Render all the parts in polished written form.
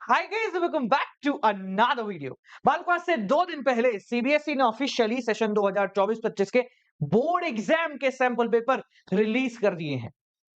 Hi guys, welcome back to another video. बालको आज से 2 दिन पहले सीबीएसई ने ऑफिशियली सेशन 2024-25 के बोर्ड एग्जाम के सैंपल पेपर रिलीज कर दिए हैं।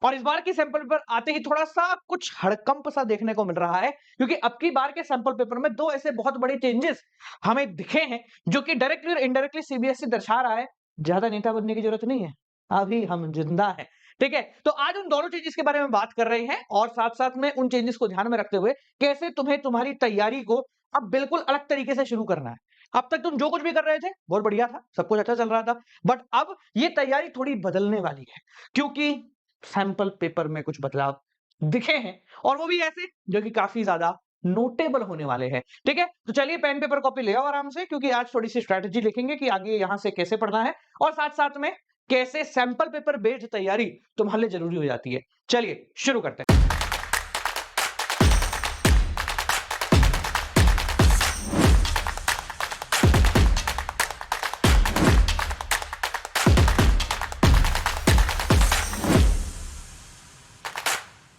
और इस बार के सैंपल पेपर आते ही थोड़ा सा कुछ हड़कंप सा देखने को मिल रहा है, क्योंकि अब की बार के सैंपल पेपर में दो ऐसे बहुत बड़े चेंजेस हमें दिखे हैं, जो कि डायरेक्टली और इनडायरेक्टली सीबीएसई दर्शा रहा है ज्यादा नेता बनने की जरूरत नहीं है, अभी हम जिंदा हैं। ठीक है, तो आज उन दोनों चेंजेस के बारे में बात कर रहे हैं और साथ साथ में उन चेंजेस को ध्यान में रखते हुए कैसे तुम्हें तुम्हारी तैयारी को अब बिल्कुल अलग तरीके से शुरू करना है। अब तक तुम जो कुछ भी कर रहे थे बहुत बढ़िया था, सब कुछ अच्छा चल रहा था, बट अब ये तैयारी थोड़ी बदलने वाली है, क्योंकि सैंपल पेपर में कुछ बदलाव दिखे हैं और वो भी ऐसे जो कि काफी ज्यादा नोटेबल होने वाले हैं। ठीक है, तो चलिए पेन पेपर कॉपी ले आओ आराम से, क्योंकि आज थोड़ी सी स्ट्रेटेजी लिखेंगे कि आगे यहां से कैसे पढ़ना है और साथ साथ में कैसे सैंपल पेपर बेस्ड तैयारी तुम्हारे लिए जरूरी हो जाती है। चलिए शुरू करते हैं।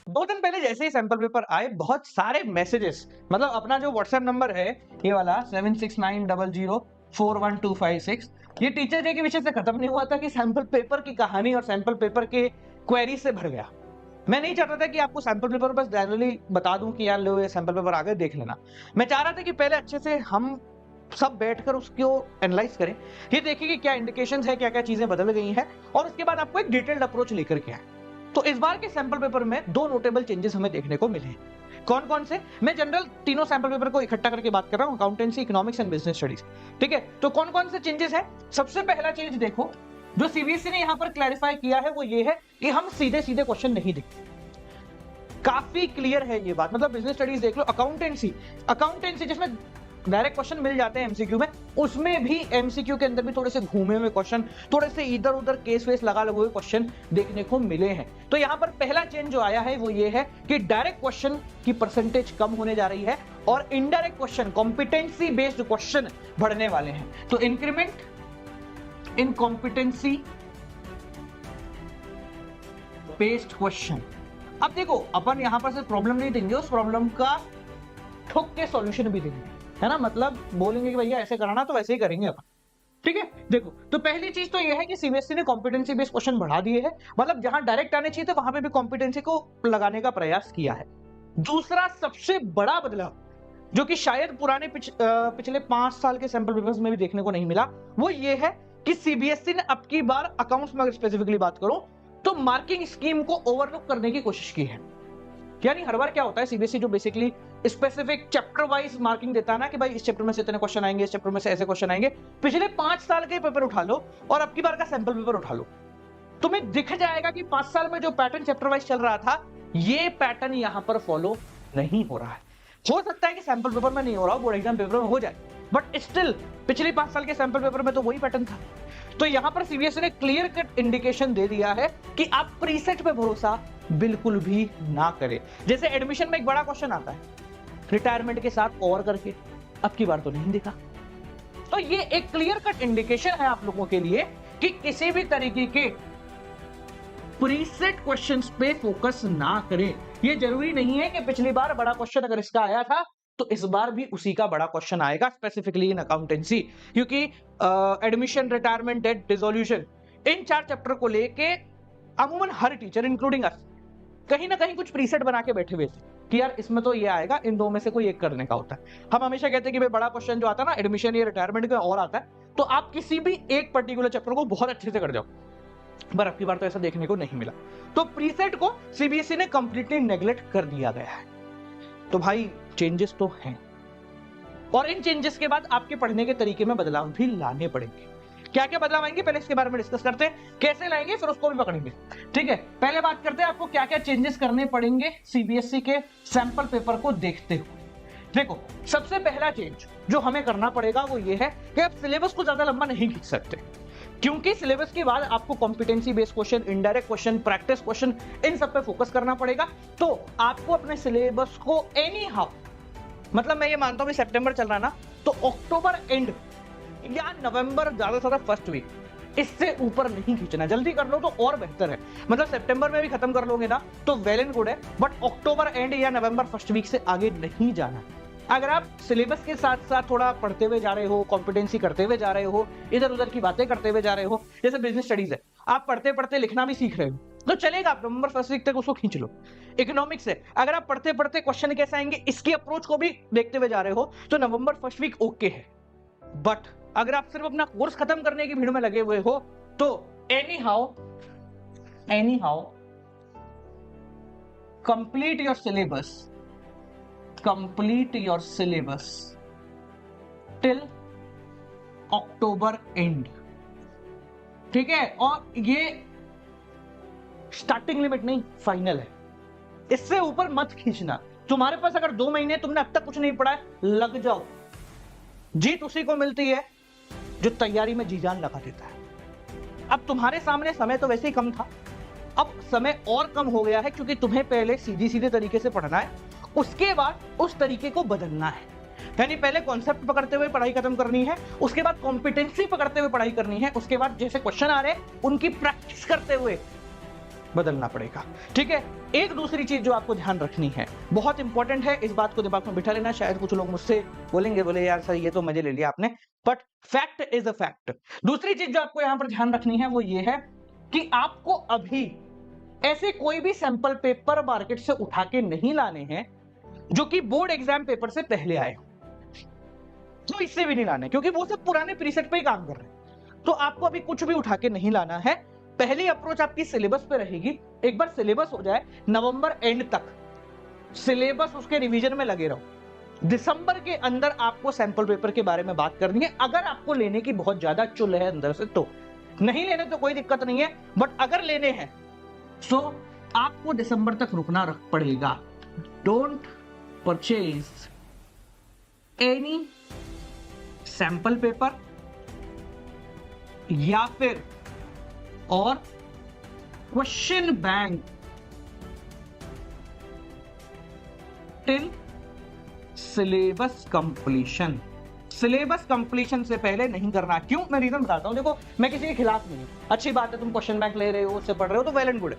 दो दिन पहले जैसे ही सैंपल पेपर आए, बहुत सारे मैसेजेस, मतलब अपना जो व्हाट्सएप नंबर है ये वाला 7690041256, ये टीचर डे के विषय से खत्म नहीं हुआ था कि सैंपल पेपर की कहानी और सैंपल पेपर के क्वेरी से भर गया। मैं नहीं चाहता था कि आपको सैंपल पेपर बस जनरली बता दूं कि यार लो ये सैंपल पेपर आ गए देख लेना। मैं चाह रहा था कि पहले अच्छे से हम सब बैठकर उसको एनालाइज करें, ये देखिए कि क्या इंडिकेशंस है, क्या क्या चीजें बदल गई हैं, और उसके बाद आपको एक डिटेल्ड अप्रोच लेकर के आए। तो इस बार के सैंपल पेपर में दो नोटेबल चेंजेस हमें देखने को मिले। कौन कौन से, मैं जनरल तीनों सैंपल पेपर को इकट्ठा करके बात कर रहा हूं, accountancy, economics and business studies. ठीक है, तो कौन कौन से चेंजेस है। सबसे पहला चेंज देखो जो सीबीएसई ने यहां पर क्लैरिफाई किया है, वो ये है कि हम सीधे सीधे क्वेश्चन नहीं देखते। काफी क्लियर है ये बात, मतलब बिजनेस स्टडीज देख लो, अकाउंटेंसी जिसमें डायरेक्ट क्वेश्चन मिल जाते हैं एमसीक्यू में, उसमें भी एमसीक्यू के अंदर भी थोड़े से घूमे हुए क्वेश्चन, थोड़े से इधर उधर केस वेस लगा हुए क्वेश्चन देखने को मिले हैं। तो यहां पर पहला चेंज जो आया है वो ये है कि डायरेक्ट क्वेश्चन की परसेंटेज कम होने जा रही है और indirect question, competency based question बढ़ने वाले हैं। तो increment in competency based question. अब देखो, अपन यहां पर सिर्फ प्रॉब्लम नहीं देंगे, उस प्रॉब्लम का ठोक के सॉल्यूशन भी देंगे, है ना, मतलब बोलेंगे कि भैया ऐसे कराना तो वैसे ही करेंगे अपन। ठीक है, देखो तो पहली चीज तो यह है कि सीबीएसई ने कॉम्पिटेंसी बेस्ड क्वेश्चन बढ़ा दिए हैं, मतलब जहां डायरेक्ट आने चाहिए थे वहां पे भी कॉम्पिटेंसी को लगाने का प्रयास किया है। दूसरा सबसे बड़ा बदलाव, जो कि शायद पुराने पिछले 5 साल के सैंपल पेपर्स में भी देखने को नहीं मिला, वो ये है कि सीबीएसई ने अब की बार अकाउंट्स में अगर स्पेसिफिकली बात करूं तो मार्किंग स्कीम को ओवरलुक करने की कोशिश की है। यानी हर बार क्या होता है, सीबीएसई जो basically specific chapter wise marking देता है ना कि भाई इस चैप्टर में से इतने क्वेश्चन आएंगे, इस चैप्टर में से ऐसे क्वेश्चन आएंगे, पिछले 5 साल के पेपर उठा लो और अब की बार का सैंपल पेपर उठा लो, तुम्हें दिख जाएगा कि 5 साल में जो पैटर्न चैप्टर वाइज चल रहा था, ये पैटर्न यहां पर फॉलो नहीं हो रहा है। हो सकता है कि सैंपल पेपर में नहीं हो रहा हो, बोर्ड एग्जाम पेपर में हो जाए, बट स्टिल पिछले 5 साल के सैंपल पेपर में तो वही पैटर्न था। तो यहां पर सीबीएसई ने क्लियर कट इंडिकेशन दे दिया है कि आप प्रीसेट पे भरोसा बिल्कुल भी ना करें। जैसे एडमिशन में एक बड़ा क्वेश्चन आता है रिटायरमेंट के साथ और करके, अब की बार तो नहीं दिखा। तो ये एक क्लियर कट इंडिकेशन है आप लोगों के लिए कि किसी भी तरीके के प्रीसेट क्वेश्चंस पे फोकस ना करें। ये जरूरी नहीं है कि पिछली बार बड़ा क्वेश्चन अगर इसका आया था तो इस बार भी उसी का बड़ा क्वेश्चन आएगा, स्पेसिफिकली इन अकाउंटेंसी, क्योंकि एडमिशन, रिटायरमेंट, डेट डिसोल्यूशन, इन 4 चैप्टर को लेके अमूमन हर टीचर इंक्लूडिंग अस कहीं ना कहीं कुछ प्रीसेट बना के बैठे हुए थे कि यार इसमें तो ये आएगा, इन दो में से कोई एक करने का होता है। हम हमेशा कहते हैं कि भाई बड़ा क्वेश्चन जो आता है ना एडमिशन या रिटायरमेंट का और आता है, तो आप किसी भी एक पर्टिकुलर चैप्टर को बहुत अच्छे से कर जाओ, पर अब की बार तो ऐसा देखने को नहीं मिला। तो प्रीसेट को सीबीएसई ने कंप्लीटली नेग्लेक्ट कर दिया गया है। तो भाई चेंजेस तो हैं, और इन चेंजेस के बाद आपके पढ़ने के तरीके में बदलाव भी लाने पड़ेंगे। क्या क्या बदलाव आएंगे पहले इसके बारे में डिस्कस करते हैं, कैसे लाएंगे फिर उसको भी पकड़ेंगे। ठीक है, पहले बात करते हैं आपको क्या क्या चेंजेस करने पड़ेंगे सीबीएसई के सैंपल पेपर को देखते हुए। देखो, सबसे पहला चेंज जो हमें करना पड़ेगा वो ये है कि आप सिलेबस को ज्यादा लंबा नहीं खींच सकते, क्योंकि सिलेबस के बाद आपको competency based question, indirect question, practice question, इन सब पे फोकस करना पड़ेगा। तो आपको अपने सिलेबस को एनी हाउ, मतलब मैं ये मानता हूं कि सितंबर चल रहा है ना, तो अक्टूबर एंड या नवंबर ज्यादा से ज्यादा फर्स्ट वीक इससे ऊपर नहीं खींचना, जल्दी कर लो तो और बेहतर है। मतलब सितंबर में भी खत्म कर लोगे ना तो वेल एंड गुड है, बट अक्टूबर एंड या नवंबर फर्स्ट वीक से आगे नहीं जाना। अगर आप सिलेबस के साथ साथ थोड़ा पढ़ते हुए जा रहे हो, कॉम्पिटेंसी करते हुए जा रहे हो, इधर उधर की बातें करते हुए जा रहे हो, जैसे बिजनेस स्टडीज है, आप पढ़ते पढ़ते लिखना भी सीख रहे हो तो चलेगा, आप नवंबर फर्स्ट वीक तक उसको खींच लो। इकोनॉमिक्स है, अगर आप पढ़ते पढ़ते क्वेश्चन कैसे आएंगे इसकी अप्रोच को भी देखते हुए जा रहे हो तो नवंबर फर्स्ट वीक ओके है। बट अगर आप सिर्फ अपना कोर्स खत्म करने की भीड़ में लगे हुए हो तो any how complete your syllabus till October and, ठीक है। और ये स्टार्टिंग लिमिट नहीं, फाइनल है, इससे ऊपर मत खींचना। तुम्हारे पास अगर 2 महीने तुमने अब तक कुछ नहीं पढ़ा है, लग जाओ। जीत उसी को मिलती है जो तैयारी में जी जान लगा देता है। अब तुम्हारे सामने समय तो वैसे ही कम था, अब समय और कम हो गया है क्योंकि तुम्हें पहले सीधी सीधे तरीके से पढ़ना है, उसके बाद उस तरीके को बदलना है। यानी पहले कॉन्सेप्ट पकड़ते हुए पढ़ाई खत्म करनी है, उसके बाद कॉम्पिटेंसी पकड़ते हुए पढ़ाई करनी है, उसके बाद जैसे क्वेश्चन आ रहे हैं उनकी प्रैक्टिस करते हुए बदलना पड़ेगा, ठीक है। एक दूसरी चीज जो आपको ध्यान रखनी है, बहुत इंपॉर्टेंट है, इस बात को दिमाग में बिठा लेना। शायद कुछ लोग मुझसे बोले यार सर ये तो मजे ले लिया आपने, but fact is a fact. दूसरी चीज जो आपको यहां पर ध्यान रखनी है वो ये है कि आपको अभी ऐसे कोई भी सैंपल पेपर मार्केट से उठा के नहीं लाने हैं जो कि बोर्ड एग्जाम पेपर से पहले आए, तो इससे भी नहीं लाने क्योंकि वो सब पुराने प्रीसेट पे ही काम कर रहे हैं। तो आपको अभी कुछ भी उठा के नहीं लाना है। पहली अप्रोच आपकी सिलेबस पे रहेगी। एक बार सिलेबस हो जाए, नवंबर एंड तक सिलेबस उसके रिवीजन में लगे रहो। दिसंबर के अंदर आपको सैंपल पेपर के बारे में बात करनी है। अगर आपको लेने की बहुत ज्यादा चुल है अंदर से, तो नहीं लेने तो कोई दिक्कत नहीं है, बट अगर लेने हैं तो आपको दिसंबर तक रुकना पड़ेगा। Don't purchase any sample paper या फिर और question bank till syllabus completion. Syllabus completion से पहले नहीं करना। क्यों? मैं रीजन बताता हूं। देखो, मैं किसी के खिलाफ नहीं हूं, अच्छी बात है, तुम क्वेश्चन बैंक ले रहे हो, उससे पढ़ रहे हो तो वेल एंड गुड है।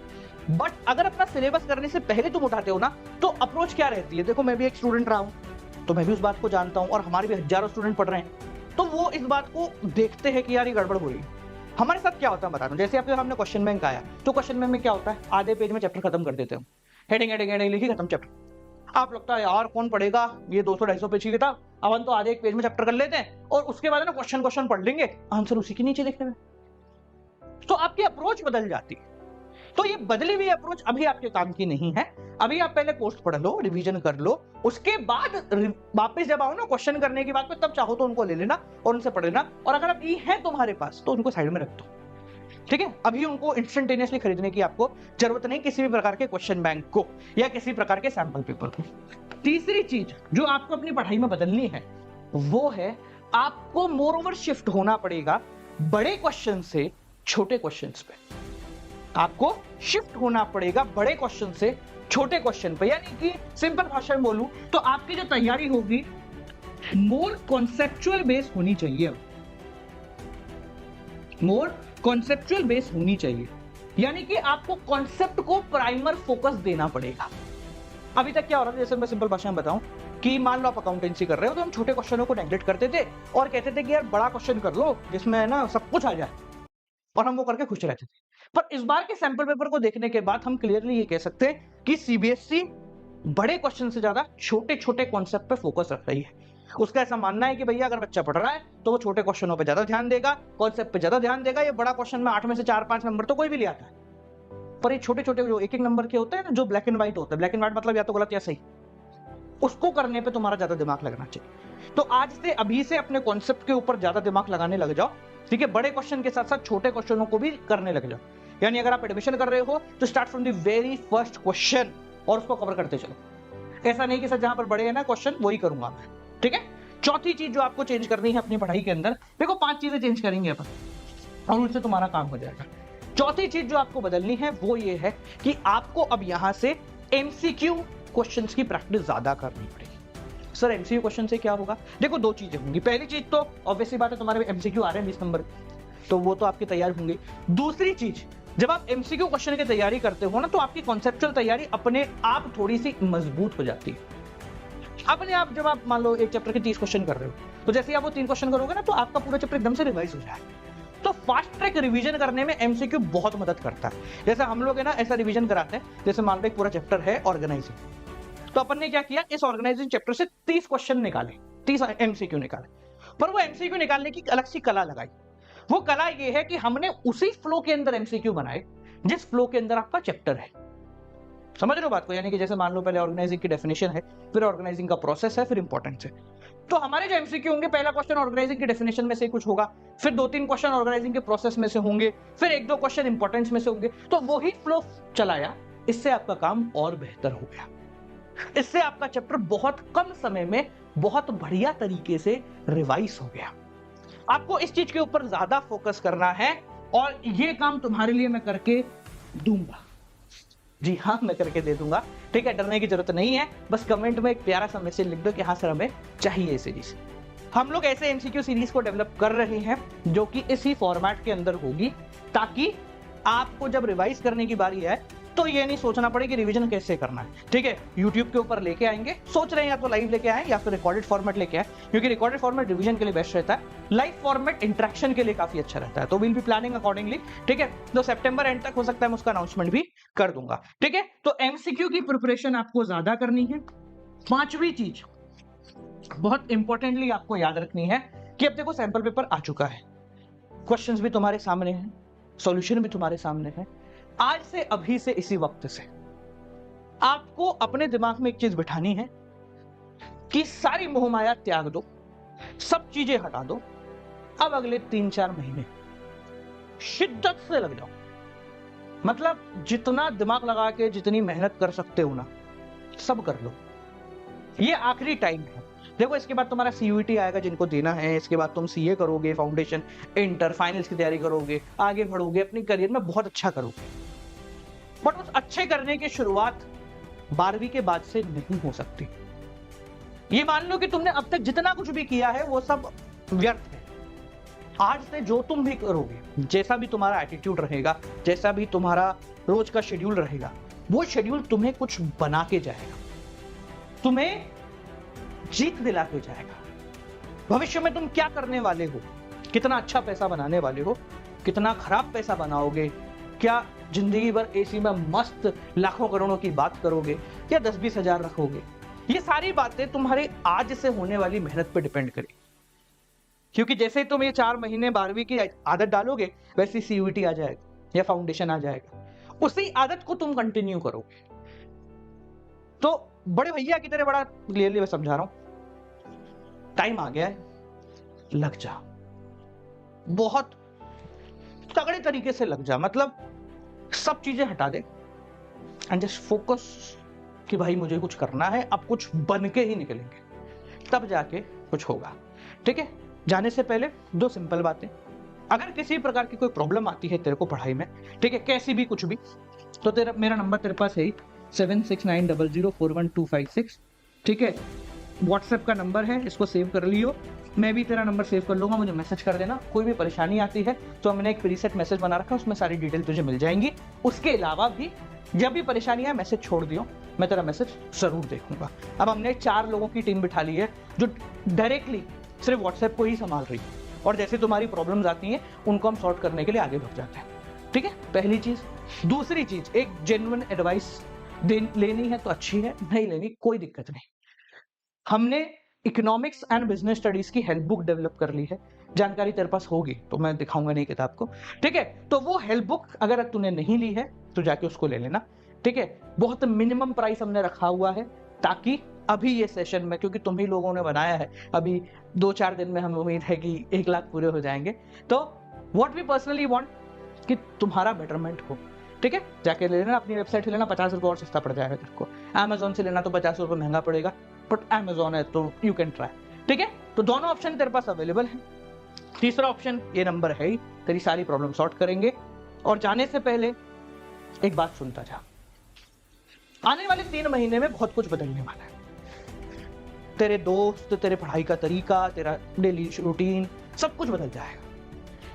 बट अगर अपना सिलेबस करने से पहले तुम उठाते हो ना, तो अप्रोच क्या रहती है? देखो, मैं भी एक स्टूडेंट रहा हूं तो मैं भी उस बात को जानता हूं, और हमारे भी हजारों स्टूडेंट पढ़ रहे हैं, तो वो इस बात को देखते हैं कि यार ये गड़बड़ हो रही है। हमारे साथ क्या होता है बताता हूं। जैसे आपके सामने क्वेश्चन बैंक आया, तो क्वेश्चन बैंक में क्या होता है, आधे पेज में चैप्टर खत्म कर देते हो, हेडिंग हेडिंग हेडिंग लिखी, खत्म चैप्टर। आप लगता है यार कौन पढ़ेगा ये 200-250 पेज की किताब, अब हम तो आधे एक पेज में चैप्टर कर लेते हैं और उसके बाद ना क्वेश्चन पढ़ लेंगे, आंसर उसी के नीचे देखने में। तो आपकी अप्रोच बदल जाती है। तो ये बदली हुई अप्रोच अभी आपके काम की नहीं है। अभी आप पहले कोर्स पढ़ लो, रिवीजन कर लो, उसके बाद वापस जब आओ ना क्वेश्चन करने की बात पे, तब चाहो तो उनको ले लेना और उनसे पढ़ लेना। और अगर अब ये है तुम्हारे पास तो उनको साइड में रख दो, ठीक है। अभी उनको इंस्टेंटेनियसली खरीदने की आपको जरूरत नहीं, किसी भी प्रकार के क्वेश्चन बैंक को या किसी प्रकार के सैंपल पेपर को। तीसरी चीज जो आपको अपनी पढ़ाई में बदलनी है वो है, आपको मोर ओवर शिफ्ट होना पड़ेगा बड़े क्वेश्चन से छोटे क्वेश्चन पे। आपको शिफ्ट होना पड़ेगा बड़े क्वेश्चन से छोटे क्वेश्चन पे। यानी कि सिंपल भाषा में बोलूं तो आपकी जो तैयारी होगी मोर कॉन्सेप्चुअल बेस होनी चाहिए, मोर कॉन्सेप्चुअल बेस होनी चाहिए। यानी कि आपको कॉन्सेप्ट को प्राइमर फोकस देना पड़ेगा। अभी तक क्या हो रहा था, जैसे मैं सिंपल भाषा में बताऊं कि मान लो आप अकाउंटेंसी कर रहे हो तो हम छोटे क्वेश्चनों को नेग्लेक्ट करते थे और कहते थे कि यार बड़ा क्वेश्चन कर लो जिसमें ना सब कुछ आ जाए, और हम वो करके खुश रहते थे। पर इस बार के सैंपल पेपर को देखने के बाद हम क्लियरली ये कह सकते हैं कि सीबीएसई बड़े क्वेश्चन से ज्यादा छोटे छोटे कॉन्सेप्ट पे फोकस रख रही है। उसका ऐसा मानना है कि भैया अगर बच्चा पढ़ रहा है तो वो छोटे क्वेश्चनों पे ज्यादा ध्यान देगा, कॉन्सेप्ट पे ज्यादा ध्यान देगा। ये बड़ा क्वेश्चन में 8 में से 4-5 नंबर तो कोई भी ले आता है, पर ये छोटे छोटे जो 1-1 नंबर के होते हैं ना, जो ब्लैक एंड व्हाइट होता है, ब्लैक एंड व्हाइट मतलब या तो गलत या सही, उसको करने पे तुम्हारा ज्यादा दिमाग लगना चाहिए। तो आज से, अभी से अपने कॉन्सेप्ट के ऊपर ज्यादा दिमाग लगाने लग जाओ, ठीक है। बड़े क्वेश्चन के साथ साथ छोटे क्वेश्चनों को भी करने लग जाओ। यानी अगर आप एडमिशन कर रहे हो तो start from the very first question और उसको कवर करते चलो। ऐसा नहीं कि सर जहां पर बड़े हैं ना क्वेश्चन वही करूंगा मैं, ठीक है। चौथी चीज जो आपको चेंज करनी है अपनी पढ़ाई के अंदर, देखो 5 चीजें चेंज करेंगे अपन और उनसे तुम्हारा काम हो जाएगा। चौथी चीज जो आपको बदलनी है वो ये है कि आपको अब यहां से एमसीक्यू क्वेश्चंस की प्रैक्टिस ज्यादा करनी पड़ेगी। सर एमसीक्यू क्वेश्चन से क्या होगा? देखो 2 चीजें होंगी। पहली चीज तो ऑब्वियसली बात है, तुम्हारे एमसीक्यू आ रहे हैं 20 नंबर, तो वो तो आपकी तैयार होंगे। दूसरी चीज, जब आप एमसीक्यू क्वेश्चन की तैयारी करते हो ना, तो आपकी कॉन्सेप्चुअल तैयारी अपने आप थोड़ी सी मजबूत हो जाती है। अपने आप जब आप मान लो एक चैप्टर के 30 क्वेश्चन कर रहे हो, तो जैसे आप वो 3 क्वेश्चन करोगे ना, तो आपका पूरा चैप्टर एकदम से रिवाइज हो जाएगा। तो फास्ट ट्रैक रिवीजन करने में एमसीक्यू बहुत मदद करता है। जैसे हम लोग है ना ऐसा रिवीजन कराते हैं, जैसे मान लो एक पूरा चैप्टर है ऑर्गेनाइजिंग, तो अपन ने क्या किया, इस ऑर्गेनाइजिंग चैप्टर से 30 क्वेश्चन निकाले, 30 एमसीक्यू निकाले, पर वो एमसीक्यू निकालने की अलग सी कला लगाई। वो कला ये है कि हमने उसी फ्लो के अंदर एमसीक्यू बनाए जिस फ्लो के अंदर आपका चैप्टर है। समझ रहे हो बात को? यानी कि जैसे मान लो पहले ऑर्गेनाइजिंग की डेफिनेशन है, फिर ऑर्गेनाइजिंग का प्रोसेस है, फिर इंपॉर्टेंस है। तो हमारे जो एमसीक्यू होंगे, पहला क्वेश्चन ऑर्गेनाइजिंग की डेफिनेशन में से कुछ होगा, फिर 2-3 क्वेश्चन ऑर्गेनाइजिंग के प्रोसेस में से होंगे, फिर 1-2 क्वेश्चन इंपॉर्टेंस में से होंगे। तो वही फ्लो चलाया, इससे आपका काम और बेहतर हो गया। इससे आपका चैप्टर बहुत कम समय में बहुत बढ़िया तरीके से रिवाइज हो गया। आपको इस चीज के ऊपर ज्यादा फोकस करना है, और ये काम तुम्हारे लिए मैं करके दूंगा। जी हाँ, मैं करके दे दूंगा, ठीक है? डरने की जरूरत नहीं है। बस कमेंट में एक प्यारा सा मैसेज लिख दो कि हाँ सर, हमें चाहिए ये सीरीज। हम लोग ऐसे एमसीक्यू सीरीज को डेवलप कर रहे हैं जो कि इसी फॉर्मेट के अंदर होगी, ताकि आपको जब रिवाइज करने की बारी आए तो ये नहीं सोचना पड़े कि रिवीजन कैसे करना है, ठीक है? यूट्यूब के ऊपर लेके आएंगे, सोच रहे हैं या तो लाइव लेके आए या फिर रिकॉर्डेड फॉर्मेट लेके आए, क्योंकि रिकॉर्डेड फॉर्मेट रिवीजन के लिए बेस्ट रहता है, लाइव फॉर्मेट इंटरेक्शन के लिए काफी अच्छा रहता है। तो विल बी प्लानिंग अकॉर्डिंगली, ठीक है? तो सितंबर एंड तक हो सकता है मैं उसका अनाउंसमेंट भी कर दूंगा, ठीक है? तो एमसीक्यू की प्रिपरेशन आपको ज्यादा करनी है। पांचवी चीज बहुत इंपॉर्टेंटली आपको याद रखनी है कि अब देखो सैंपल पेपर आ चुका है, क्वेश्चंस भी तुम्हारे सामने हैं, सॉल्यूशन भी तुम्हारे सामने है। आज से, अभी से, इसी वक्त से आपको अपने दिमाग में एक चीज बिठानी है कि सारी मोहमाया त्याग दो, सब चीजें हटा दो। अब अगले 3-4 महीने शिद्दत से लग जाओ, मतलब जितना दिमाग लगा के जितनी मेहनत कर सकते हो ना, सब कर लो। ये आखिरी टाइम है। देखो इसके बाद तुम्हारा सीयूईटी आएगा जिनको देना है, इसके बाद तुम सीए करोगे, फाउंडेशन, इंटर, फाइनल्स की तैयारी करोगे, आगे बढ़ोगे, अपनी करियर में बहुत अच्छा करोगे। बट उस अच्छे करने की शुरुआत 12वीं के बाद से नहीं हो सकती। ये मान लो कि तुमने अब तक जितना कुछ भी किया है वो सब व्यर्थ है। आज से जो तुम भी करोगे, जैसा भी तुम्हारा एटीट्यूड रहेगा, जैसा भी तुम्हारा रोज का शेड्यूल रहेगा, वो शेड्यूल तुम्हें कुछ बना के जाएगा, तुम्हें जीत दिला के जाएगा। भविष्य में तुम क्या करने वाले हो, कितना अच्छा पैसा बनाने वाले हो, कितना खराब पैसा बनाओगे, क्या जिंदगी भर एसी में मस्त लाखों करोड़ों की बात करोगे या 10-20 हजार रखोगे, ये सारी बातें तुम्हारे आज से होने वाली मेहनत पे डिपेंड करेगी। क्योंकि जैसे तुम ये 4 महीने 12वीं की आदत डालोगे, वैसे सीयूईटी आ जाएगा या फाउंडेशन आ जाएगा, उसी आदत को तुम कंटिन्यू करोगे। तो बड़े भैया की तरह बड़ा क्लियरली मैं समझा रहा हूं, टाइम आ गया है, लग जा, बहुत तगड़े तरीके से लग जा। मतलब सब चीजें हटा दे एंड जस्ट फोकस कि भाई मुझे कुछ करना है, अब कुछ बन के ही निकलेंगे, तब जाके कुछ होगा, ठीक है? जाने से पहले 2 सिंपल बातें। अगर किसी प्रकार की कोई प्रॉब्लम आती है तेरे को पढ़ाई में, ठीक है, कैसी भी कुछ भी, तो मेरा नंबर तेरे पास है 7690041256, ठीक है? व्हाट्सएप का नंबर है, इसको सेव कर लियो। मैं भी तेरा नंबर सेव कर लूंगा, मुझे मैसेज कर देना। कोई भी परेशानी आती है तो हमने एक प्रीसेट मैसेज बना रखा है, उसमें सारी डिटेल तुझे मिल जाएंगी। उसके अलावा भी जब भी परेशानी है मैसेज छोड़ दियो, मैं तेरा मैसेज जरूर देखूंगा। अब हमने 4 लोगों की टीम बिठा ली है जो डायरेक्टली सिर्फ व्हाट्सएप को ही संभाल रही है, और जैसे तुम्हारी प्रॉब्लम्स आती हैं उनको हम सॉल्व करने के लिए आगे बढ़ जाते हैं, ठीक है? पहली चीज। दूसरी चीज, एक जेन्युइन एडवाइस लेनी है तो अच्छी है, नहीं लेनी कोई दिक्कत नहीं। हमने इकोनॉमिक्स एंड बिजनेस स्टडीज की हेल्प बुक डेवलप कर ली है, जानकारी तेरे पास होगी तो मैं दिखाऊंगा नहीं किताब को, ठीक है? तो वो हेल्प बुक अगर तूने नहीं ली है तो जाके उसको ले लेना, ठीक है? बहुत मिनिमम प्राइस हमने रखा हुआ है, ताकि अभी ये सेशन में, क्योंकि तुम ही लोगों ने बनाया है, अभी 2-4 दिन में हमें उम्मीद है कि 1 लाख पूरे हो जाएंगे। तो व्हाट वी पर्सनली वांट कि तुम्हारा बेटरमेंट हो, ठीक है? जाके ले लेना, अपनी वेबसाइट से लेना, 50 रुपये और सस्ता पड़ जाएगा तेरे को। अमेजोन से लेना तो 50 रुपये महंगा पड़ेगा, बट अमेजोन है तो यू कैन ट्राई, ठीक है? तो दोनों ऑप्शन तेरे पास अवेलेबल है। तीसरा ऑप्शन, ये नंबर है ही, तेरी सारी प्रॉब्लम सॉर्ट करेंगे। और जाने से पहले एक बात सुनता जा, आने वाले 3 महीने में बहुत कुछ बदलने वाला है। तेरे दोस्त, तेरे पढ़ाई का तरीका, तेरा डेली रूटीन, सब कुछ बदल जाएगा।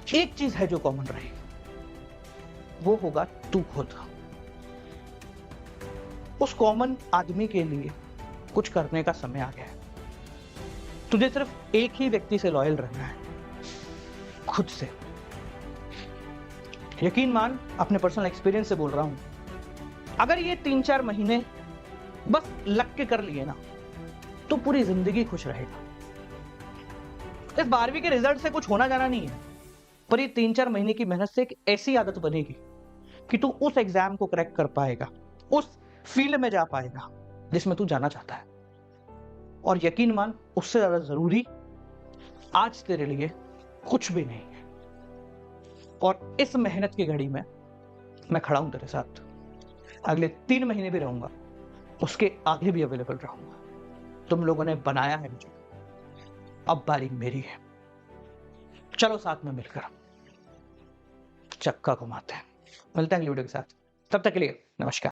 एक चीज है जो कॉमन रहेगी, वो होगा तू खुद। उस कॉमन आदमी के लिए कुछ करने का समय आ गया है। तुझे सिर्फ एक ही व्यक्ति से लॉयल रहना है, खुद से। यकीन मान, अपने पर्सनल एक्सपीरियंस से बोल रहा हूं, अगर ये 3-4 महीने बस लग के कर लिए ना, तो पूरी जिंदगी खुश रहेगा। इस 12वीं के रिजल्ट से कुछ होना जाना नहीं है, पर ये 3-4 महीने की मेहनत से एक ऐसी आदत बनेगी कि तू उस एग्जाम को क्रैक कर पाएगा, उस फील्ड में जा पाएगा जिसमें तू जाना चाहता है। और यकीन मान, उससे ज्यादा जरूरी आज तेरे लिए कुछ भी नहीं है। और इस मेहनत की घड़ी में मैं खड़ा हूं तेरे साथ। अगले 3 महीने भी रहूंगा, उसके आगे भी अवेलेबल रहूंगा। तुम लोगों ने बनाया है मुझे, अब बारी मेरी है। चलो साथ में मिलकर चक्का घुमाते हैं। मिलते हैं अगली वीडियो के साथ, तब तक के लिए नमस्कार।